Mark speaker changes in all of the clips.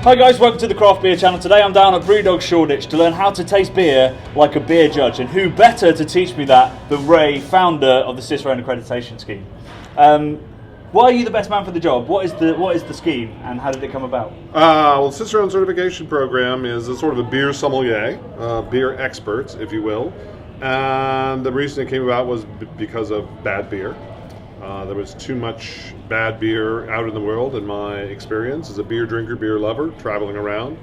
Speaker 1: Hi guys, welcome to the Craft Beer channel. Today I'm down at Brewdog Shoreditch to learn how to taste beer like a beer judge, and who better to teach me that than Ray, founder of the Cicerone accreditation scheme. Why are you the best man for the job? What is the scheme, and how did it come about?
Speaker 2: Well, the Cicerone certification program is a sort of a beer sommelier, beer expert, if you will. And the reason it came about was because of bad beer. There was too much bad beer out in the world, in my experience as a beer drinker, beer lover, traveling around.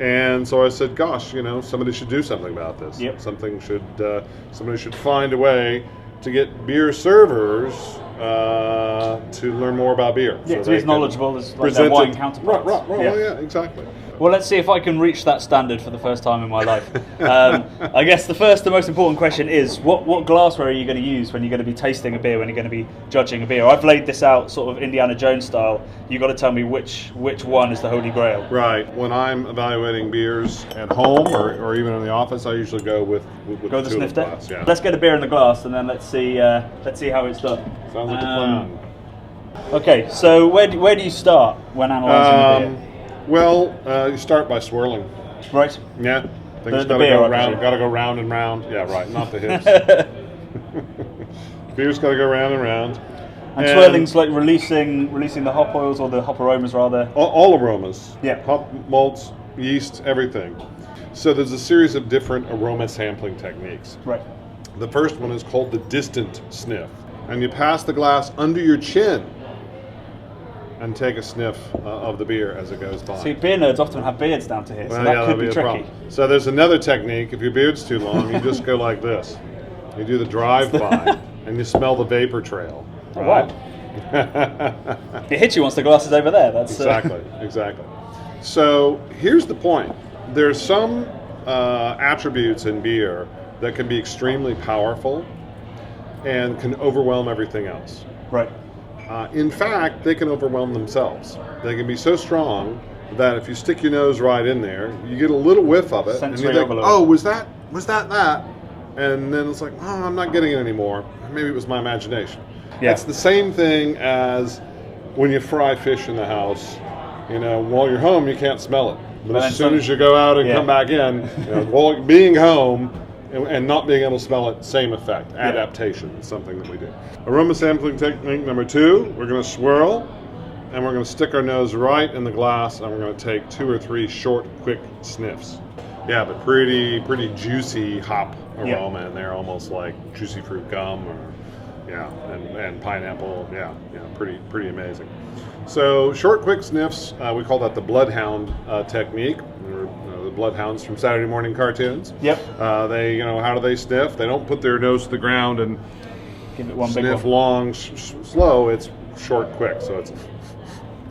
Speaker 2: And so I said, gosh, somebody should do something about this.
Speaker 1: Yep.
Speaker 2: Somebody should find a way to get beer servers to learn more about beer.
Speaker 1: Yeah, so to be as knowledgeable as like their wine counterparts.
Speaker 2: Right, yeah, exactly.
Speaker 1: Well, let's see if I can reach that standard for the first time in my life. I guess the most important question is, what glassware are you going to use when you're going to be tasting a beer, when you're going to be judging a beer? I've laid this out sort of Indiana Jones style. You've got to tell me which one is the holy grail.
Speaker 2: Right. When I'm evaluating beers at home or even in the office, I usually go with
Speaker 1: the sniff
Speaker 2: glass. Yeah.
Speaker 1: Let's get a beer in the glass, and then let's see how it's done.
Speaker 2: Sounds like a plan.
Speaker 1: Okay, so where do you start when analysing a beer?
Speaker 2: Well, you start by swirling.
Speaker 1: Right.
Speaker 2: Yeah. Things
Speaker 1: The beer,
Speaker 2: gotta go round and round. Yeah, right. Not the hips. Beer's gotta go round and round.
Speaker 1: And swirling's like releasing the hop oils, or the hop aromas rather.
Speaker 2: All aromas.
Speaker 1: Yeah.
Speaker 2: Hop, malts, yeast, everything. So there's a series of different aroma sampling techniques.
Speaker 1: Right.
Speaker 2: The first one is called the distant sniff. And you pass the glass under your chin and take a sniff of the beer as it goes by.
Speaker 1: See, beer nerds often have beards down to here, so that could be tricky.
Speaker 2: So there's another technique. If your beard's too long, you just go like this. You do the drive-by, and you smell the vapor trail. Right?
Speaker 1: Oh, wow. It hits you once the glass is over there. That's
Speaker 2: Exactly. So here's the point. There's some attributes in beer that can be extremely powerful and can overwhelm everything else.
Speaker 1: Right.
Speaker 2: In fact, they can overwhelm themselves. They can be so strong that if you stick your nose right in there, you get a little whiff of it,
Speaker 1: Sensory
Speaker 2: and you think,
Speaker 1: overload.
Speaker 2: "Oh, was that?" And then it's like, "Oh, I'm not getting it anymore. Maybe it was my imagination."
Speaker 1: Yeah.
Speaker 2: It's the same thing as when you fry fish in the house. While you're home, you can't smell it, but as soon as you go out and come back in, while being home and not being able to smell it, same effect. Adaptation is something that we do. Aroma sampling technique number 2, we're going to swirl, and we're going to stick our nose right in the glass, and we're going to take 2 or 3 short, quick sniffs. Yeah, but pretty juicy hop aroma in there, almost like juicy fruit gum, and pineapple. Yeah, pretty amazing. So short, quick sniffs. We call that the bloodhound technique. The bloodhounds from Saturday morning cartoons.
Speaker 1: Yep.
Speaker 2: They, how do they sniff? They don't put their nose to the ground and
Speaker 1: give it one
Speaker 2: sniff
Speaker 1: big one.
Speaker 2: long, slow. It's short, quick.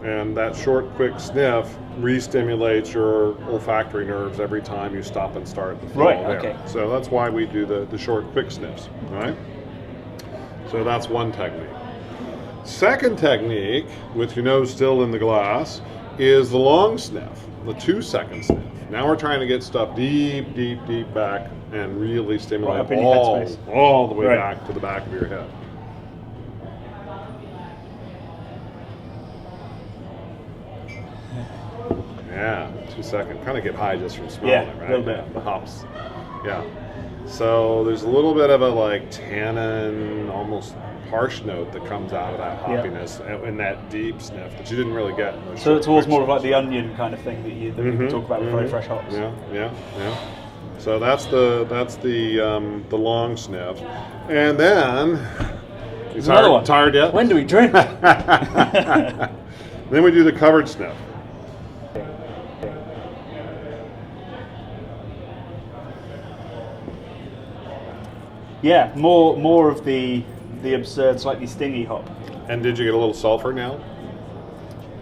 Speaker 2: And that short, quick sniff re-stimulates your olfactory nerves every time you stop and start the flow of air.
Speaker 1: Okay.
Speaker 2: So that's why we do the short, quick sniffs. All right. So that's one technique. Second technique, with your nose still in the glass, is the long sniff, the 2-second sniff. Now we're trying to get stuff deep back and really stimulate all the way back to the back of your head. Yeah, 2 seconds. Kind of get high just from smelling it, right?
Speaker 1: A little bit.
Speaker 2: The hops. Yeah. So there's a little bit of a tannin, almost harsh note that comes out of that hoppiness in that deep sniff that you didn't really get.
Speaker 1: So it's almost more of like the onion kind of thing that we talk about with very fresh hops.
Speaker 2: Yeah. So that's the long sniff, and then
Speaker 1: There's another one.
Speaker 2: Tired yet?
Speaker 1: When do we drink?
Speaker 2: Then we do the covered sniff.
Speaker 1: Yeah, more of the absurd, slightly stingy hop.
Speaker 2: And did you get a little sulfur now?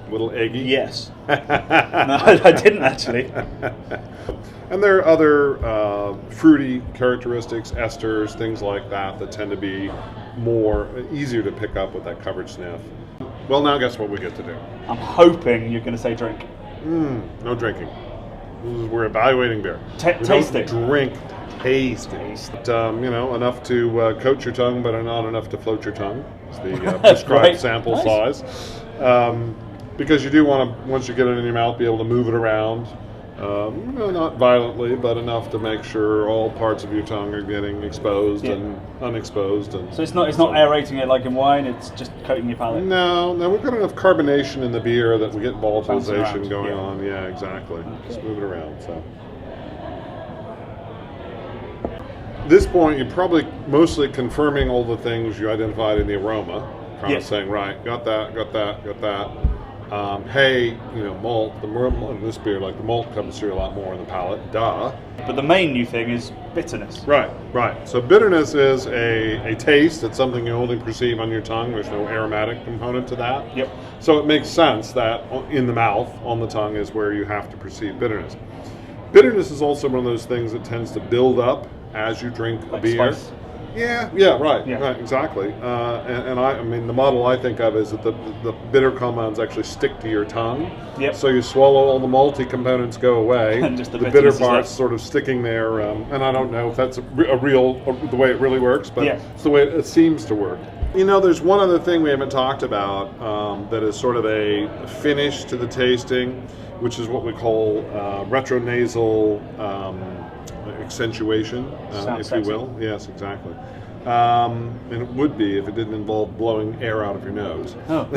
Speaker 2: A little eggy?
Speaker 1: Yes. No, I didn't actually.
Speaker 2: And there are other fruity characteristics, esters, things like that tend to be easier to pick up with that covered sniff. Well, now guess what we get to do?
Speaker 1: I'm hoping you're going to say drink.
Speaker 2: No drinking. We're evaluating beer.
Speaker 1: Tasting.
Speaker 2: Don't drink. Taste. Enough to coat your tongue, but not enough to float your tongue. It's the prescribed sample size. because you do want to, once you get it in your mouth, be able to move it around. Not violently, but enough to make sure all parts of your tongue are getting exposed and unexposed. And
Speaker 1: so it's not aerating it like in wine; it's just coating your palate.
Speaker 2: No, we've got enough carbonation in the beer that we get volatilization going on. Yeah, exactly. Okay. Just move it around. So, at this point, you're probably mostly confirming all the things you identified in the aroma. Kind of saying, right, got that. Hey, malt, in this beer, like the malt comes through a lot more in the palate, duh.
Speaker 1: But the main new thing is bitterness.
Speaker 2: Right. So bitterness is a taste. It's something you only perceive on your tongue. There's no aromatic component to that.
Speaker 1: Yep.
Speaker 2: So it makes sense that in the mouth, on the tongue, is where you have to perceive bitterness. Bitterness is also one of those things that tends to build up as you drink a beer.
Speaker 1: Spice.
Speaker 2: Right, exactly. And I mean, the model I think of is that the bitter compounds actually stick to your tongue.
Speaker 1: Yep.
Speaker 2: So you swallow, all the malty components go away,
Speaker 1: and just the
Speaker 2: bitter part's sort of sticking there. And I don't know if that's the way it really works, but it's the way it seems to work. There's one other thing we haven't talked about that is sort of a finish to the tasting, which is what we call retronasal accentuation, if you will. Yes, exactly. And it would be if it didn't involve blowing air out of your nose.
Speaker 1: Oh.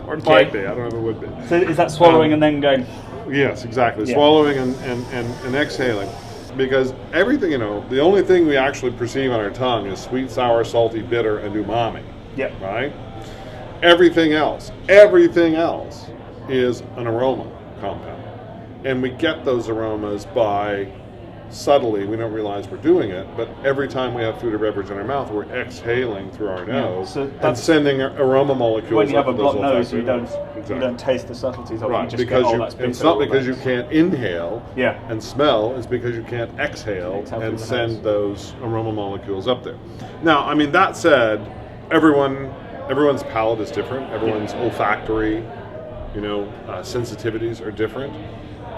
Speaker 2: Or it might be. I don't know if it would be.
Speaker 1: So is that swallowing and then going?
Speaker 2: Yes, exactly. Yeah. Swallowing and exhaling. Because everything, the only thing we actually perceive on our tongue is sweet, sour, salty, bitter, and umami.
Speaker 1: Yep.
Speaker 2: Right? Everything else is an aroma compound. And we get those aromas by subtly, we don't realize we're doing it, but every time we have food or beverage in our mouth, we're exhaling through our nose and sending aroma molecules.
Speaker 1: When you have a blocked nose, you
Speaker 2: don't
Speaker 1: taste the subtleties of it.
Speaker 2: Right,
Speaker 1: You just
Speaker 2: because
Speaker 1: get all that
Speaker 2: it's not because you can't inhale
Speaker 1: and
Speaker 2: smell, it's because you can't exhale and send those aroma molecules up there. Now, I mean, that said, everyone's palate is different. Everyone's olfactory, sensitivities are different.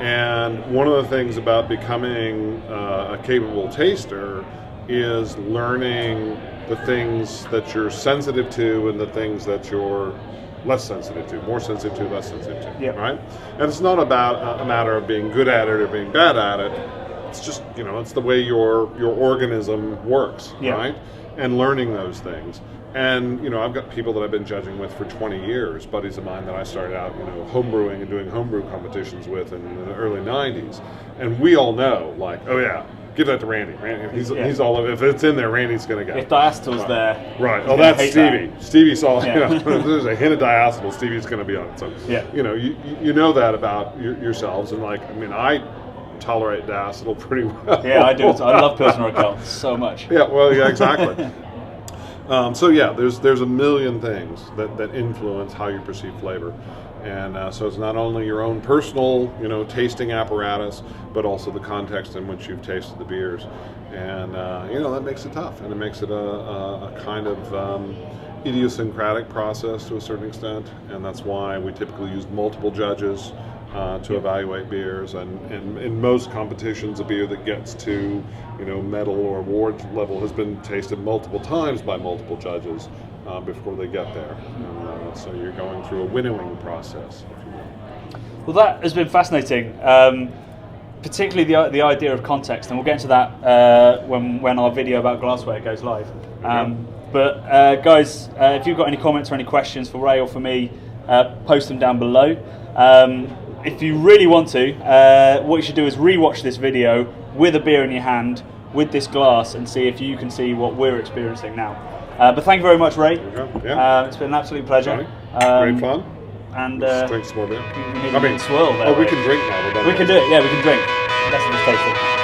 Speaker 2: And one of the things about becoming a capable taster is learning the things that you're sensitive to and the things that you're less sensitive to, more sensitive to, less sensitive to, right? And it's not about a matter of being good at it or being bad at it. It's just, it's the way your organism works, right? And learning those things. And, I've got people that I've been judging with for 20 years, buddies of mine that I started out, homebrewing and doing homebrew competitions with in the early 90s. And we all know, like, oh yeah, give that to Randy. He's all of it. If it's in there, Randy's going to go.
Speaker 1: If diacetyl's there.
Speaker 2: Right. Oh, that's Stevie. That. Stevie saw, if there's a hint of diacetyl, Stevie's going to be on it. So, you know that about yourselves. And I tolerate diacetyl pretty well.
Speaker 1: Yeah, I do. I love Pilsner Urquell so much.
Speaker 2: Yeah, exactly. There's a million things that influence how you perceive flavor, and so it's not only your own personal tasting apparatus, but also the context in which you've tasted the beers, and that makes it tough, and it makes it a kind of idiosyncratic process to a certain extent, and that's why we typically use multiple judges to evaluate beers, and in most competitions, a beer that gets to medal or award level has been tasted multiple times by multiple judges before they get there, and so you're going through a winnowing process, if you will.
Speaker 1: Well, that has been fascinating, particularly the idea of context, and we'll get into that when our video about glassware goes live. But guys, if you've got any comments or any questions for Ray or for me, post them down below. If you really want to, what you should do is re-watch this video with a beer in your hand, with this glass, and see if you can see what we're experiencing now. But thank you very much, Ray. It's been an absolute pleasure.
Speaker 2: Great fun.
Speaker 1: And
Speaker 2: let's drink some more beer.
Speaker 1: Swirl there.
Speaker 2: We can drink now.
Speaker 1: We can do it. Yeah, we can drink. That's just tasting.